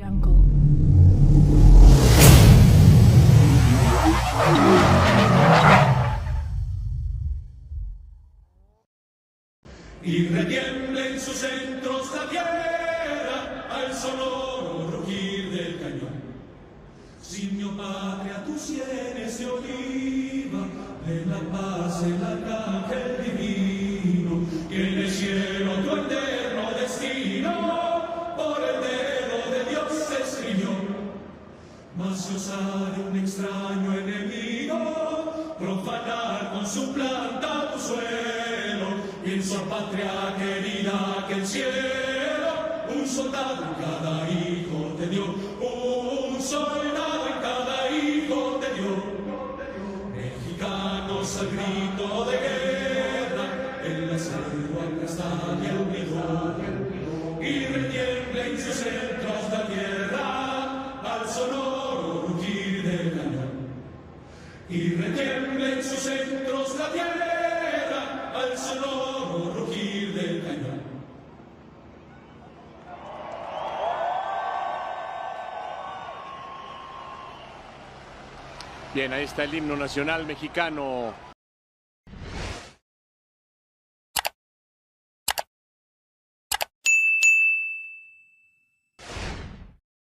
Jungle. Y retiembla en sus centros la tierra al sonoro rugir del cañón. Simio patria, tus sienes de oliva, de la paz el arcángel divino, y en el cielo tu eterno destino, por el dedo de Dios se escribió. Mas se osare un extraño enemigo profanar con su planta tu suelo, piensa patria querida que el cielo un soldado en cada hijo te dio, un soldado en cada hijo te dio. Mexicanos al grito de guerra, en la selva aplastada el unidor, y retiembla en sus centros la tierra al sonoro rugir del cañón. Y retiembla en sus centros la tierra al sonoro rugir del cañón. Bien, ahí está el himno nacional mexicano.